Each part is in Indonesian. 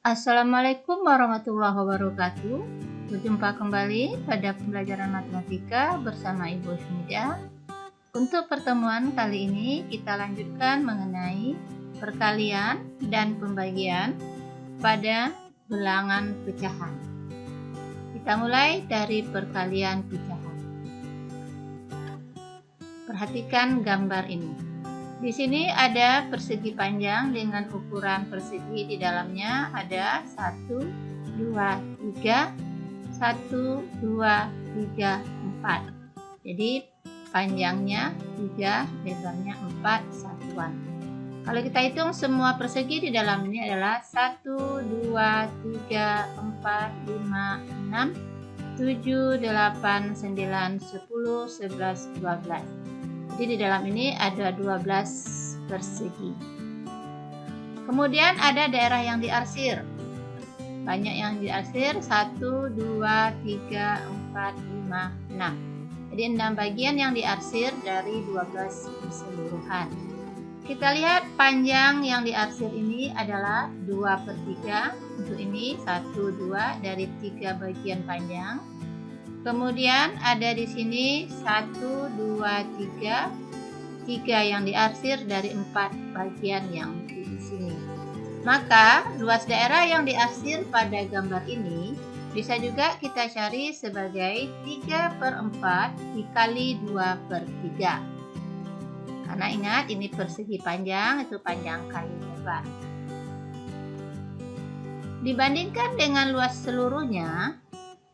Assalamualaikum warahmatullahi wabarakatuh. Berjumpa kembali pada pembelajaran matematika bersama Ibu Husnida. Untuk pertemuan kali ini kita lanjutkan mengenai perkalian dan pembagian pada bilangan pecahan. Kita mulai dari perkalian pecahan. Perhatikan gambar ini. Di sini ada persegi panjang dengan ukuran persegi di dalamnya ada 1, 2, 3, 1, 2, 3, 4. Jadi panjangnya 3, lebarnya 4 satuan. Kalau kita hitung semua persegi di dalam ini adalah 1, 2, 3, 4, 5, 6, 7, 8, 9, 10, 11, 12. Jadi di dalam ini ada 12 persegi. Kemudian ada daerah yang diarsir. Banyak yang diarsir, 1, 2, 3, 4, 5, 6. Jadi 6 bagian yang diarsir dari 12 keseluruhan. Kita lihat panjang yang diarsir ini adalah 2/3. Untuk ini 1, 2 dari 3 bagian panjang. Kemudian ada di sini 1, 2, 3 yang diarsir dari 4 bagian yang di sini. Maka luas daerah yang diarsir pada gambar ini bisa juga kita cari sebagai 3/4 dikali 2/3. Karena ingat ini persegi panjang, itu panjang kali lebar. Dibandingkan dengan luas seluruhnya,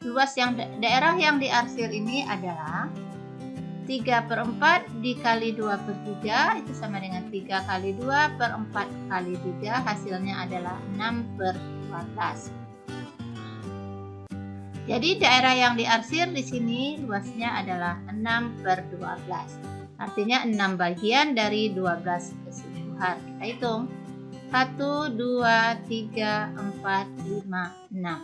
luas daerah yang diarsir ini adalah 3/4 dikali 2/3 itu sama dengan 3 kali 2 per 4 kali 3 hasilnya adalah 6/12. Jadi daerah yang diarsir di sini luasnya adalah 6/12. Artinya 6 bagian dari 12 keseluruhan. Kita hitung 1, 2, 3, 4, 5, 6.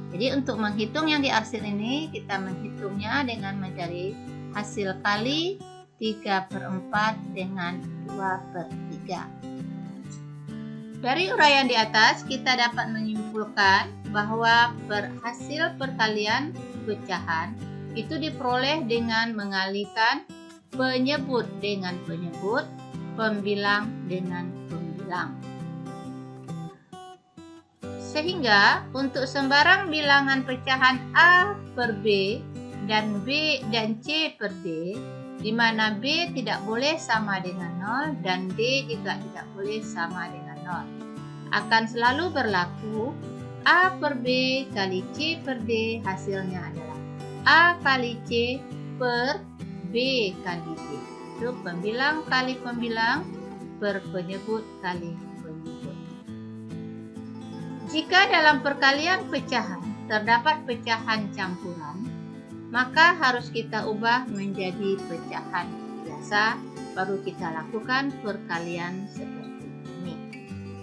Jadi untuk menghitung yang diarsir ini kita menghitungnya dengan mencari hasil kali 3/4 dengan 2/3. Dari uraian di atas kita dapat menyimpulkan bahwa hasil perkalian pecahan itu diperoleh dengan mengalihkan penyebut dengan penyebut, pembilang dengan pembilang. Sehingga untuk sembarang bilangan pecahan A per B dan B dan C per D, di mana B tidak boleh sama dengan 0 dan D juga tidak boleh sama dengan 0, akan selalu berlaku A per B kali C per D hasilnya adalah A kali C per B kali D. Itu pembilang kali pembilang per penyebut kali penyebut. Jika dalam perkalian pecahan terdapat pecahan campuran, maka harus kita ubah menjadi pecahan biasa, baru kita lakukan perkalian seperti ini.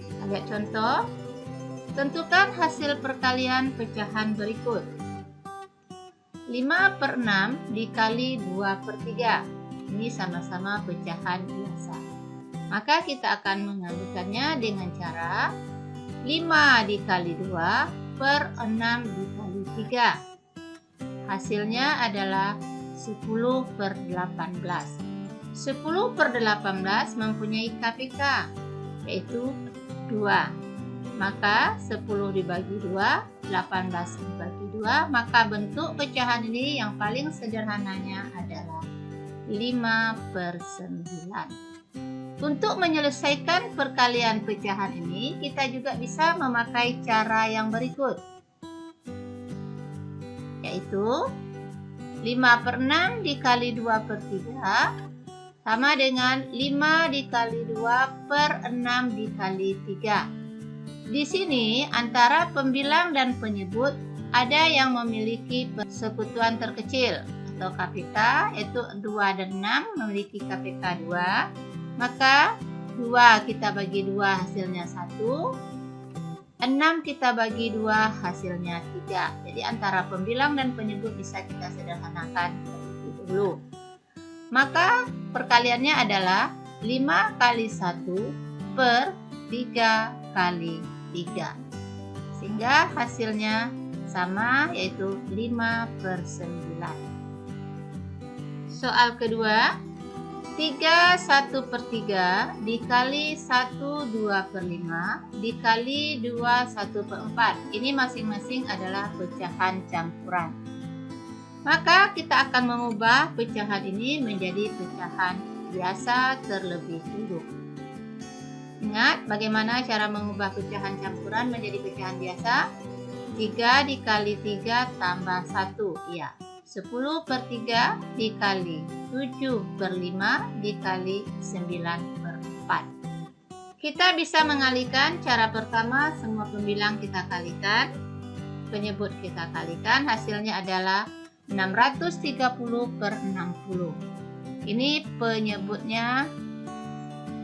Kita lihat contoh. Tentukan hasil perkalian pecahan berikut. 5/6 dikali 2/3. Ini sama-sama pecahan biasa. Maka kita akan mengajukannya dengan cara 5 dikali 2 per 6 dikali 3. Hasilnya adalah 10/18. 10/18 mempunyai KPK, yaitu 2. Maka 10 dibagi 2, 18 dibagi 2, maka bentuk pecahan ini yang paling sederhananya adalah 5/9. Untuk menyelesaikan perkalian pecahan ini, kita juga bisa memakai cara yang berikut, yaitu 5/6 dikali 2/3 sama dengan 5 dikali 2 per 6 dikali 3. Di sini antara pembilang dan penyebut ada yang memiliki persekutuan terkecil atau KPK, yaitu 2 dan 6 memiliki KPK 2. Maka 2 kita bagi 2 hasilnya 1, 6 kita bagi 2 hasilnya 3. Jadi antara pembilang dan penyebut bisa kita sederhanakan terlebih dulu. Maka perkaliannya adalah 5 kali 1 per 3 kali 3. sehingga hasilnya sama, yaitu 5/9. Soal kedua, 3 1/3 dikali 1 2/5 dikali 2 1/4. Ini masing-masing adalah pecahan campuran. Maka kita akan mengubah pecahan ini menjadi pecahan biasa terlebih dulu. Ingat bagaimana cara mengubah pecahan campuran menjadi pecahan biasa? 3 dikali 3 tambah 1, ya. 10/3 dikali 7/5 dikali 9/4. Kita bisa mengalihkan. Cara pertama, semua pembilang kita kalikan, penyebut kita kalikan, hasilnya adalah 630/60. Ini penyebutnya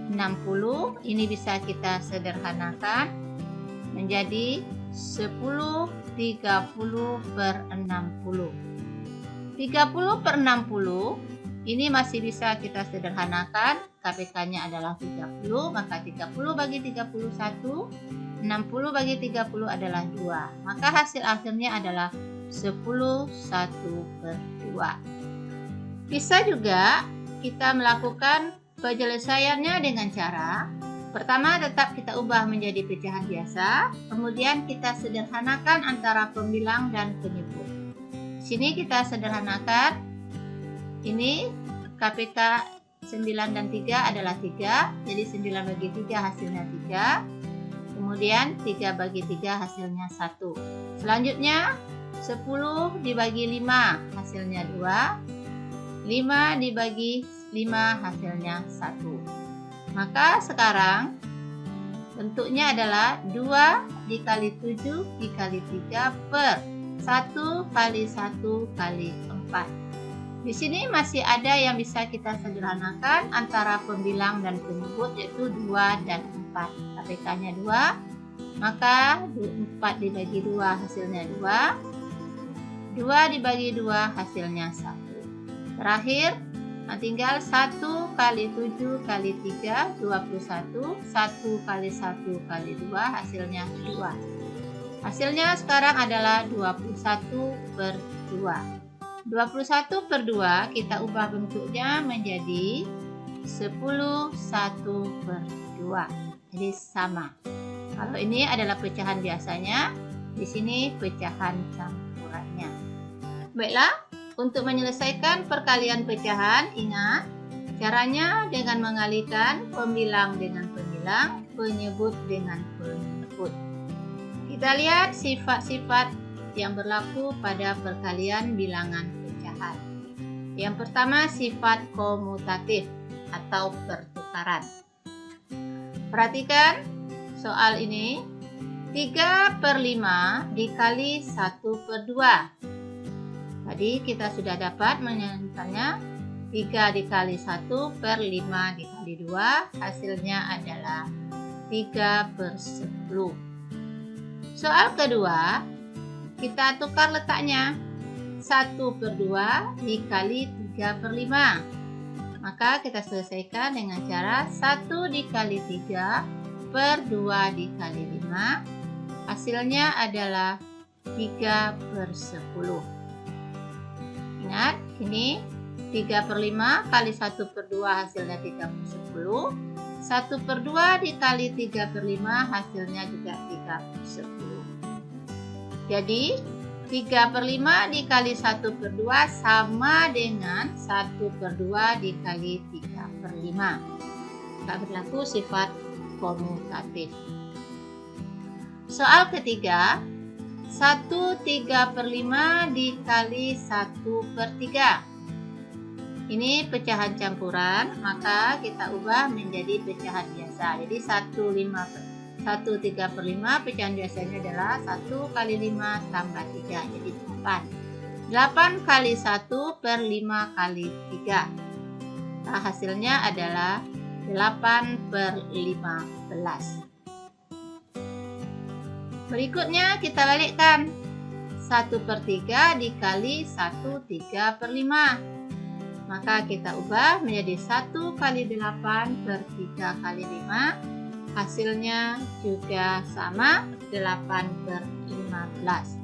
60, ini bisa kita sederhanakan menjadi 10 30/60. 30/60 ini masih bisa kita sederhanakan, KPK-nya adalah 30, maka 30 bagi 31, 60 bagi 30 adalah 2. Maka hasil akhirnya adalah 10 1/2. Bisa juga kita melakukan penyelesaiannya dengan cara pertama, tetap kita ubah menjadi pecahan biasa, kemudian kita sederhanakan antara pembilang dan penyebut. Sini kita sederhanakan, ini KPK 9 dan 3 adalah 3, jadi 9 bagi 3 hasilnya 3, kemudian 3 bagi 3 hasilnya 1. Selanjutnya 10 dibagi 5 hasilnya 2, 5 dibagi 5 hasilnya 1. Maka sekarang bentuknya adalah 2 dikali 7 dikali 3 per 1 kali 1 kali 4. Di sini masih ada yang bisa kita sederhanakan antara pembilang dan penyebut, yaitu 2 dan 4. KPK-nya 2, maka 4 dibagi 2 hasilnya 2, 2 dibagi 2 hasilnya 1. Terakhir, tinggal 1 kali 7 kali 3, 21, 1 kali 1 kali 2 hasilnya 2. Hasilnya sekarang adalah 21/2. 21/2 kita ubah bentuknya menjadi 10 1/2. Jadi sama. Kalau ini adalah pecahan biasanya, di sini pecahan campurannya. Baiklah, untuk menyelesaikan perkalian pecahan, ingat caranya dengan mengalihkan pembilang dengan pembilang, penyebut dengan penyebut. Kita lihat sifat-sifat yang berlaku pada perkalian bilangan pecahan. Yang pertama, sifat komutatif atau pertukaran. Perhatikan soal ini, 3/5 dikali 1/2. Tadi kita sudah dapat menyebutkannya 3 dikali 1 per 5 dikali 2, hasilnya adalah 3/10. Soal kedua, kita tukar letaknya, 1/2 dikali 3/5. Maka kita selesaikan dengan cara 1 dikali 3 per 2 dikali 5, hasilnya adalah 3/10. Ingat, ini 3/5 kali 1/2 hasilnya 3/10. 1/2 dikali 3/5 hasilnya juga 3/10. Jadi 3/5 dikali 1/2 sama dengan 1/2 dikali 3/5. Tak berlaku sifat komutatif. Soal ketiga, 1/3/5 dikali 1/3. Ini pecahan campuran, maka kita ubah menjadi pecahan biasa. Jadi 1/3/5 pecahan biasanya adalah 1 kali 5 tambah 3, jadi 8. 8 kali 1 per 5 kali 3. Nah, hasilnya adalah 8/15. Berikutnya kita balikkan. 1/3 dikali 1/3/5. Maka kita ubah menjadi 1 kali 8 per 3 kali 5. Hasilnya juga sama, 8/15.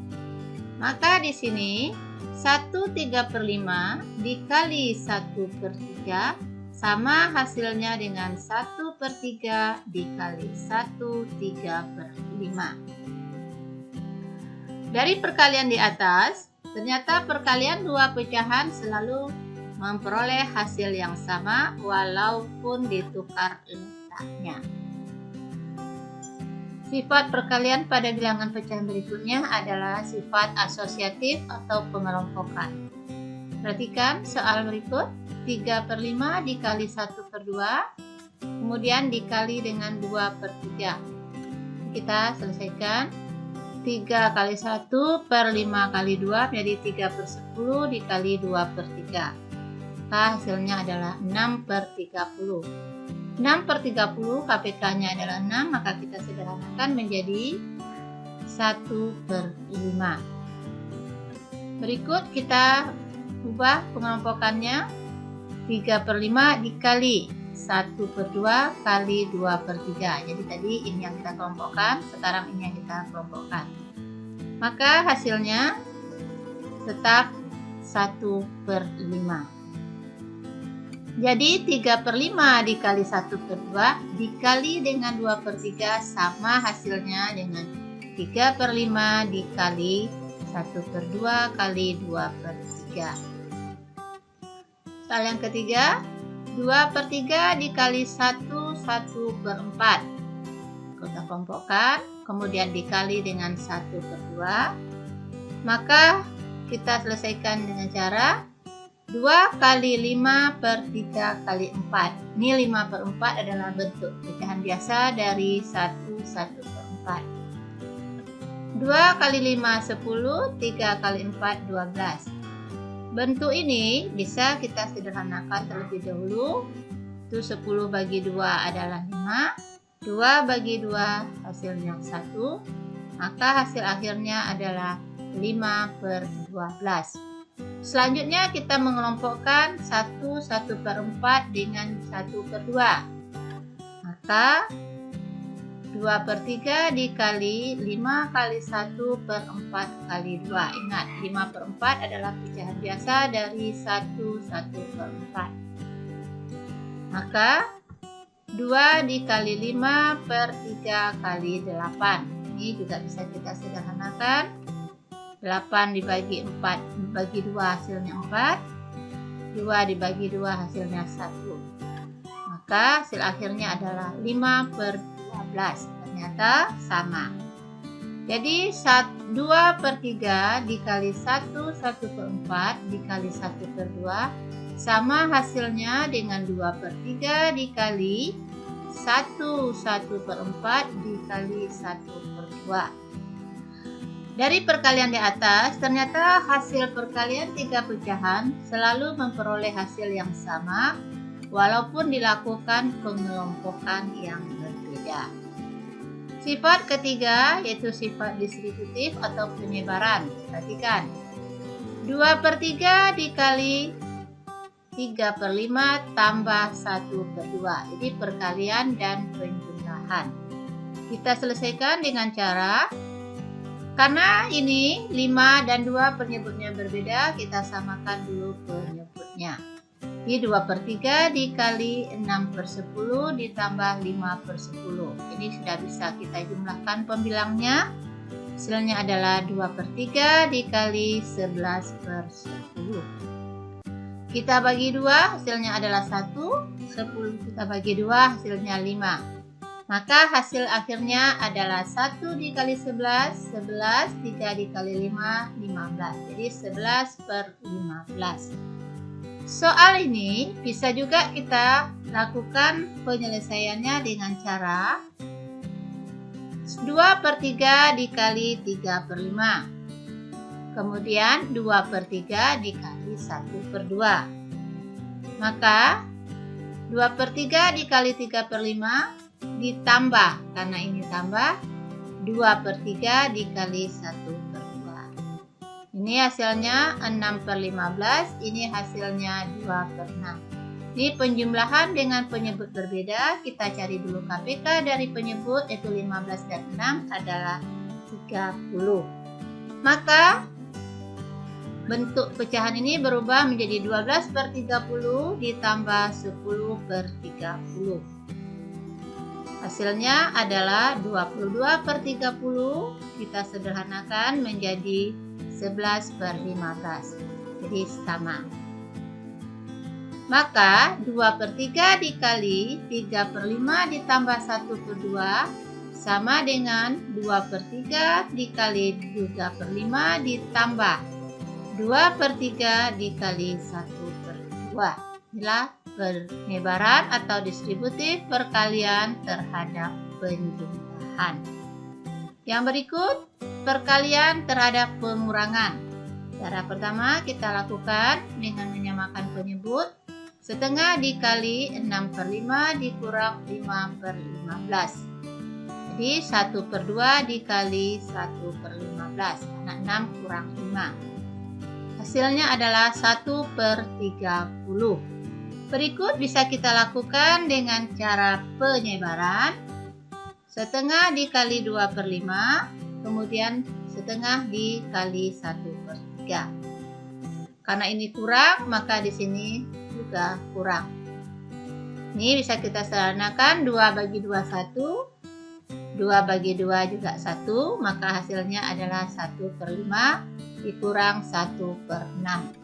Maka di sini 1/3/5 dikali 1/3 sama hasilnya dengan 1/3 dikali 1/3/5. Dari perkalian di atas, ternyata perkalian dua pecahan selalu memperoleh hasil yang sama walaupun ditukar letaknya. Sifat perkalian pada bilangan pecahan berikutnya adalah sifat asosiatif atau pengelompokan. Perhatikan soal berikut, 3/5 dikali 1/2, kemudian dikali dengan 2/3. Kita selesaikan. 3 kali 1 per 5 kali 2 menjadi 3/10 dikali 2/3. Maka hasilnya adalah 6/30. 6/30 KPK-nya adalah 6, maka kita sederhanakan menjadi 1/5. Berikut kita ubah pengelompokannya. 3/5 dikali 1/2 kali 2/3. Jadi tadi ini yang kita kelompokkan, sekarang ini yang kita kelompokkan. Maka hasilnya tetap 1/5. Jadi 3/5 dikali 1/2 dikali dengan 2/3 sama hasilnya dengan 3/5 dikali 1/2 kali 2/3. Soal yang ketiga, 2/3 dikali 1/4. Kita kelompokkan, kemudian dikali dengan 1/2. Maka kita selesaikan dengan cara 2 kali 5/3 kali 4. Ini 5/4 adalah bentuk pecahan biasa dari 1/4. 2 kali 5 10, 3 kali 4 12. Bentuk ini bisa kita sederhanakan terlebih dahulu. Itu 10 bagi 2 adalah 5. 2 bagi 2 hasilnya 1. Maka hasil akhirnya adalah 5/12. Selanjutnya kita mengelompokkan 1/4 dengan 1/2. Maka 2/3 dikali 5 kali 1/4 kali 2. Ingat, 5/4 adalah pecahan biasa dari 1/4. Maka 2 dikali 5/3 kali 8. Ini juga bisa kita sederhanakan. 8 dibagi 4 dibagi 2 hasilnya 4. 2 dibagi 2 hasilnya 1. Maka hasil akhirnya adalah 5/12. Ternyata sama. Jadi 2/3 dikali 1/4 dikali 1/2 sama hasilnya dengan 2/3 dikali 1/4 dikali 1/2. Dari perkalian di atas, ternyata hasil perkalian tiga pecahan selalu memperoleh hasil yang sama walaupun dilakukan pengelompokan yang berbeda. Sifat ketiga yaitu sifat distributif atau penyebaran. Perhatikan. 2/3 dikali 3/5 tambah 1/2. Jadi perkalian dan penjumlahan. Kita selesaikan dengan cara, karena ini 5 dan 2 penyebutnya berbeda, kita samakan dulu penyebutnya. Ini 2/3 dikali 6/10 ditambah 5/10. Ini sudah bisa kita jumlahkan pembilangnya. Hasilnya adalah 2/3 dikali 11/10. Kita bagi 2, hasilnya adalah 1. 10 kita bagi 2, hasilnya 5. Maka hasil akhirnya adalah 1 dikali 11, 11, 3 dikali 5, 15. Jadi 11/15. Soal ini bisa juga kita lakukan penyelesaiannya dengan cara 2/3 dikali 3/5. Kemudian 2/3 dikali 1/2. Maka 2/3 dikali 3/5 ditambah, karena ini tambah, 2/3 dikali 1/2. Ini hasilnya 6/15, ini hasilnya 2/6. Ini penjumlahan dengan penyebut berbeda. Kita cari dulu KPK dari penyebut, yaitu 15 dan 6 adalah 30. Maka bentuk pecahan ini berubah menjadi 12 per 30 ditambah 10 per 30. Hasilnya adalah 22 per 30. Kita sederhanakan menjadi 11 per 15. Jadi sama. Maka 2 per 3 dikali 3 per 5 ditambah 1 per 2 sama dengan 2 per 3 dikali 3 per 5 ditambah 2 per 3 dikali 1 per 2. Inilah penyebaran atau distributif perkalian terhadap penjumlahan. Yang berikut, perkalian terhadap pengurangan. Cara pertama kita lakukan dengan menyamakan penyebut. Setengah dikali 6 per 5 dikurang 5 per 15. Jadi 1 per 2 dikali 1 per 15. Karena 6 kurang 5. Hasilnya adalah 1 per 30. Berikut bisa kita lakukan dengan cara penyebaran. Setengah dikali 2 per 5. Kemudian setengah dikali 1 per 3. Karena ini kurang, maka di sini juga kurang. Ini bisa kita sederhanakan 2 bagi 2 1. 2 bagi 2 juga 1. Maka hasilnya adalah 1 per 5 dikurang 1 per 6.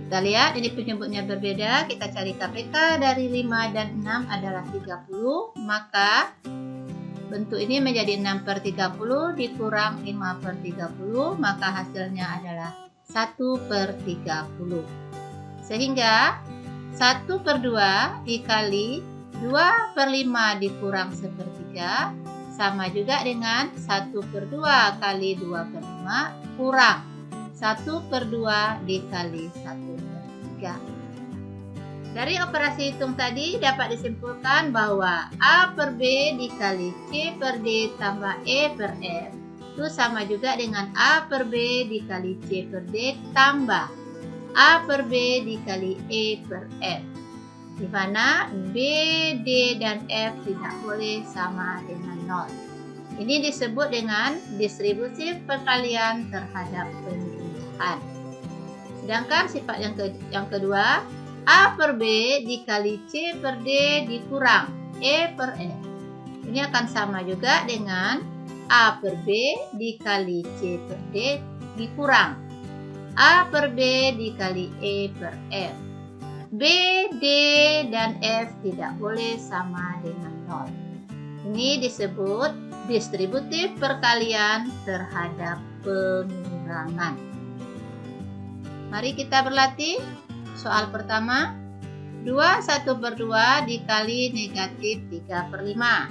Kita lihat ini penyebutnya berbeda. Kita cari KPK dari 5 dan 6 adalah 30. Maka bentuk ini menjadi 6 per 30 dikurang 5 per 30. Maka hasilnya adalah 1 per 30. Sehingga 1 per 2 dikali 2 per 5 dikurang 1/3 sama juga dengan 1 per 2 kali 2 per 5 kurang 1 per 2 dikali 1/3. Dari operasi hitung tadi dapat disimpulkan bahwa A per B dikali C per D tambah E per F itu sama juga dengan A per B dikali C per D tambah A per B dikali E per F, di mana B, D, dan F tidak boleh sama dengan 0. Ini disebut dengan distributif perkalian terhadap penjumlahan. Sedangkan sifat yang kedua, A per B dikali C per D dikurang E per F. Ini akan sama juga dengan A per B dikali C per D dikurang A per B dikali E per F. B, D, dan F tidak boleh sama dengan 0. Ini disebut distributif perkalian terhadap pengurangan. Mari kita berlatih. Soal pertama, 2 1 per 2 dikali negatif 3 per 5.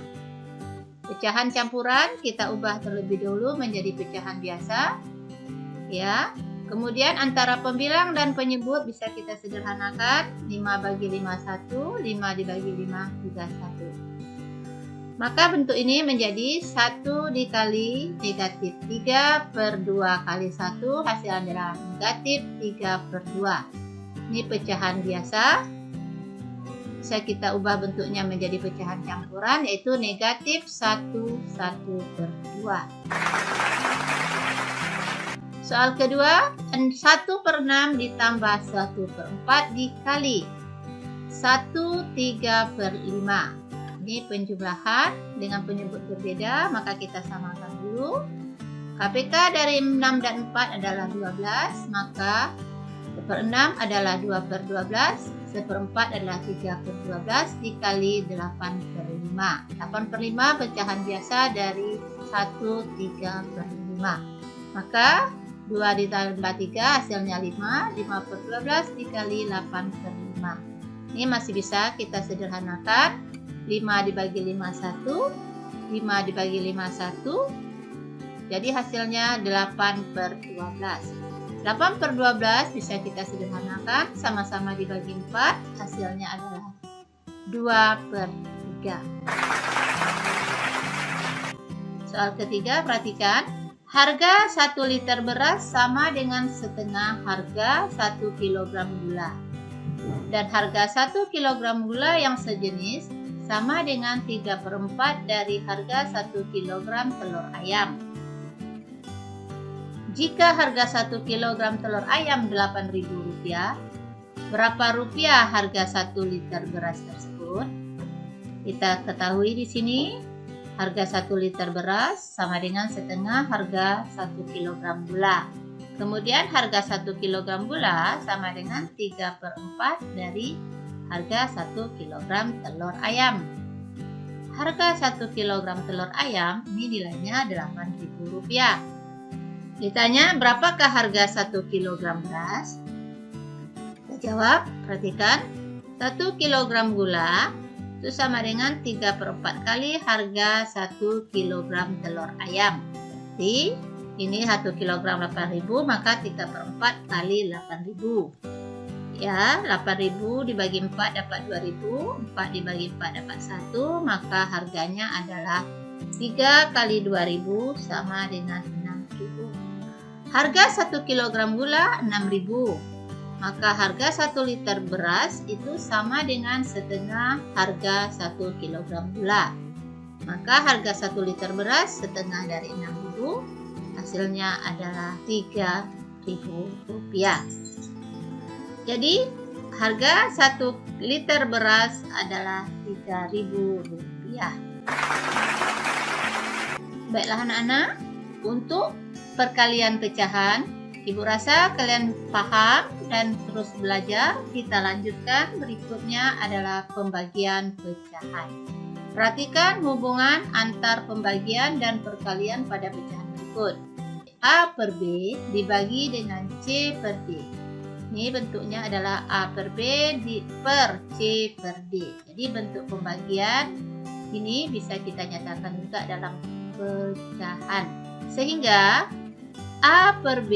Pecahan campuran kita ubah terlebih dahulu menjadi pecahan biasa. Ya. Kemudian antara pembilang dan penyebut bisa kita sederhanakan. 5 bagi 5 1, 5 dibagi 5 juga 1. Maka bentuk ini menjadi 1 dikali negatif 3 per 2 kali 1. Hasilnya adalah negatif 3 per 2. Ini pecahan biasa. Bisa kita ubah bentuknya menjadi pecahan campuran, yaitu negatif 1 per 2. Soal kedua, 1 per 6 ditambah 1 per 4 dikali 1 3 per 5. Ini penjumlahan dengan penyebut berbeda, maka kita samakan dulu. KPK dari 6 dan 4 adalah 12, maka 1 per 6 adalah 2 per 12, 1 per 4 adalah 3 per 12 dikali 8 per 5. 8 per 5 pecahan biasa dari 1 3 per 5. Maka 2 ditambah 3 hasilnya 5. 5 per 12 dikali 8 per 5. Ini masih bisa kita sederhanakan. 5 dibagi 5 1. 5 dibagi 5 1. Jadi hasilnya 8 per 12. 8 per 12 bisa kita sederhanakan. Sama-sama dibagi 4. Hasilnya adalah 2 per 3. Soal ketiga, perhatikan. Harga 1 liter beras sama dengan setengah harga 1 kg gula. Dan harga 1 kg gula yang sejenis sama dengan 3/4 dari harga 1 kg telur ayam. Jika harga 1 kg telur ayam Rp8.000, berapa rupiah harga 1 liter beras tersebut? Kita ketahui di sini harga 1 liter beras sama dengan setengah harga 1 kg gula. Kemudian harga 1 kg gula sama dengan 3/4 dari harga 1 kg telur ayam. Harga 1 kg telur ayam ini nilainya Rp8.000. Ditanya berapakah harga 1 kg beras? Kita jawab, perhatikan, 1 kg gula itu sama dengan 3/4 kali harga 1 kg telur ayam. Jadi ini 1 kg 8.000, maka 3/4 kali 8.000. Ya, 8.000 dibagi 4 dapat 2.000, 4 dibagi 4 dapat 1, maka harganya adalah 3 kali 2.000 sama dengan 6.000. Harga 1 kg gula 6.000, maka harga 1 liter beras itu sama dengan setengah harga 1 kg gula. Maka harga 1 liter beras setengah dari 6.000, hasilnya adalah Rp3.000. Jadi harga 1 liter beras adalah Rp3.000. Baiklah anak-anak, untuk perkalian pecahan, Ibu rasa kalian paham dan terus belajar. Kita lanjutkan, berikutnya adalah pembagian pecahan. Perhatikan hubungan antar pembagian dan perkalian pada pecahan berikut. A per B dibagi dengan C per D. Ini bentuknya adalah A per B per C per D. Jadi bentuk pembagian ini bisa kita nyatakan juga dalam pecahan. Sehingga A per B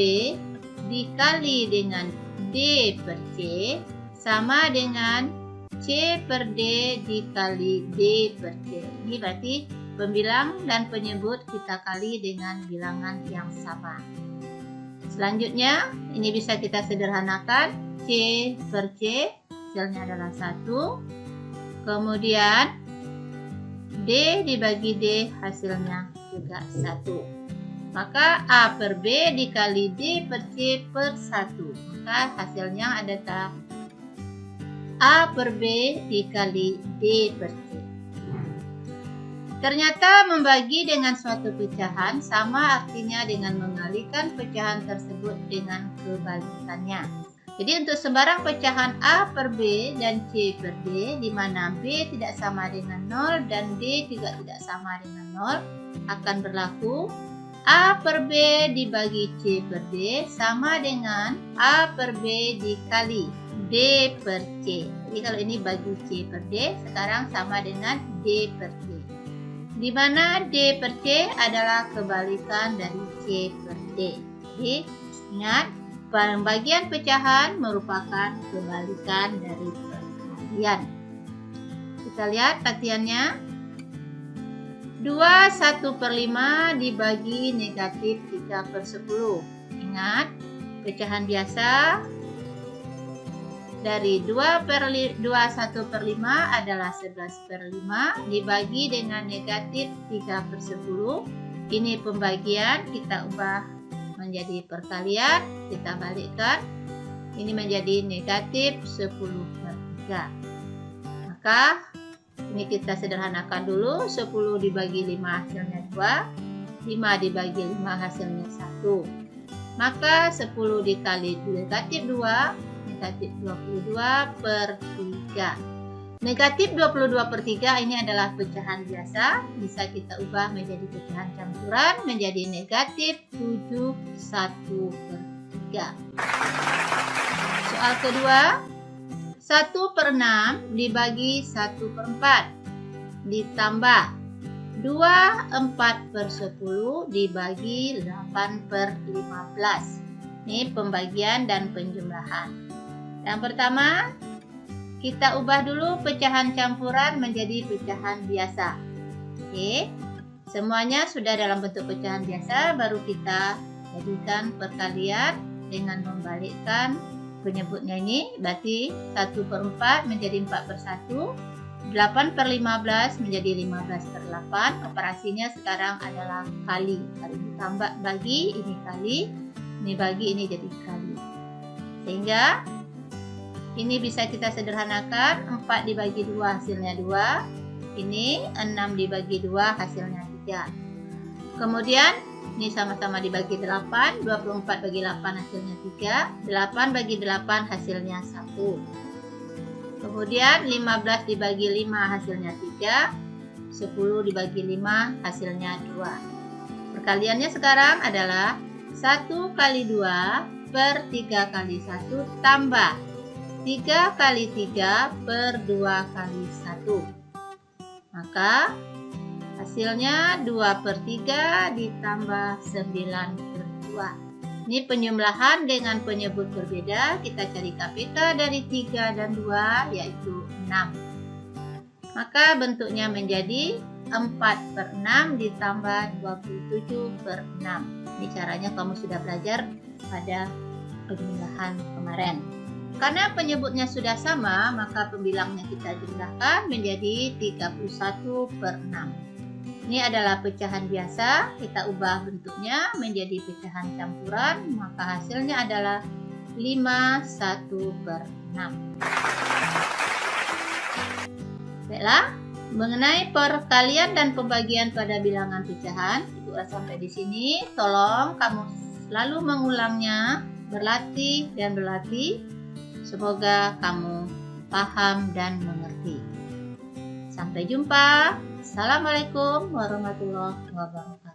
dikali dengan D per C sama dengan C per D dikali D per C. Ini berarti pembilang dan penyebut kita kali dengan bilangan yang sama. Selanjutnya, ini bisa kita sederhanakan. C per C, hasilnya adalah 1. Kemudian, D dibagi D, hasilnya juga 1. Maka A per B dikali D per C per 1. Maka hasilnya adalah A per B dikali D per C. Ternyata membagi dengan suatu pecahan sama artinya dengan mengalihkan pecahan tersebut dengan kebalikannya. Jadi untuk sembarang pecahan A per B dan C per D, di mana B tidak sama dengan 0 dan D juga tidak sama dengan 0, akan berlaku A per B dibagi C per D sama dengan A per B dikali D per C. Jadi kalau ini bagi C per D, sekarang sama dengan D per C. Di mana D per C adalah kebalikan dari C per D. Jadi ingat, pembagian pecahan merupakan kebalikan dari perkalian. Kita lihat latihannya. 2 1/5 dibagi negatif 3/10. Ingat, pecahan biasa dari 2 1/5 adalah 11/5 dibagi dengan negatif 3/10. Ini pembagian, kita ubah menjadi perkalian, kita balikkan. Ini menjadi negatif 10/3. Maka ini kita sederhanakan dulu. 10 dibagi 5 hasilnya 2. 5 dibagi 5 hasilnya 1. Maka 10 dikali negatif 2, negatif 22 per 3. Negatif 22 per 3 ini adalah pecahan biasa. Bisa kita ubah menjadi pecahan campuran menjadi negatif 71 per 3. Soal kedua. 1/6 dibagi 1/4 ditambah 24/10 dibagi 8/15. Ini pembagian dan penjumlahan. Yang pertama, kita ubah dulu pecahan campuran menjadi pecahan biasa. Oke, semuanya sudah dalam bentuk pecahan biasa, baru kita jadikan perkalian dengan membalikkan penyebutnya ini. Berarti 1/4 menjadi 4/1, 8/15 menjadi 15/8. Operasinya sekarang adalah kali. Kalau ditambah bagi, ini kali. Ini bagi, ini jadi kali. Sehingga ini bisa kita sederhanakan. 4 dibagi 2 hasilnya 2. Ini 6 dibagi 2 hasilnya 3. Kemudian ini sama-sama dibagi 8. 24 bagi 8 hasilnya 3. 8 bagi 8 hasilnya 1. Kemudian 15 dibagi 5 hasilnya 3. 10 dibagi 5 hasilnya 2. Perkaliannya sekarang adalah 1 kali 2 per 3 kali 1 tambah 3 kali 3 per 2 kali 1. Maka hasilnya 2 per 3 ditambah 9 per 2. Ini penjumlahan dengan penyebut berbeda. Kita cari KPK dari 3 dan 2 yaitu 6. Maka bentuknya menjadi 4 per 6 ditambah 27 per 6. Ini caranya kamu sudah belajar pada penjumlahan kemarin. Karena penyebutnya sudah sama, maka pembilangnya kita jumlahkan menjadi 31 per 6. Ini adalah pecahan biasa, kita ubah bentuknya menjadi pecahan campuran, maka hasilnya adalah 51 per 6. Baiklah, mengenai perkalian dan pembagian pada bilangan pecahan, Ibu sampai di sini. Tolong kamu selalu mengulangnya, berlatih dan berlatih. Semoga kamu paham dan mengerti. Sampai jumpa. Assalamualaikum warahmatullahi wabarakatuh.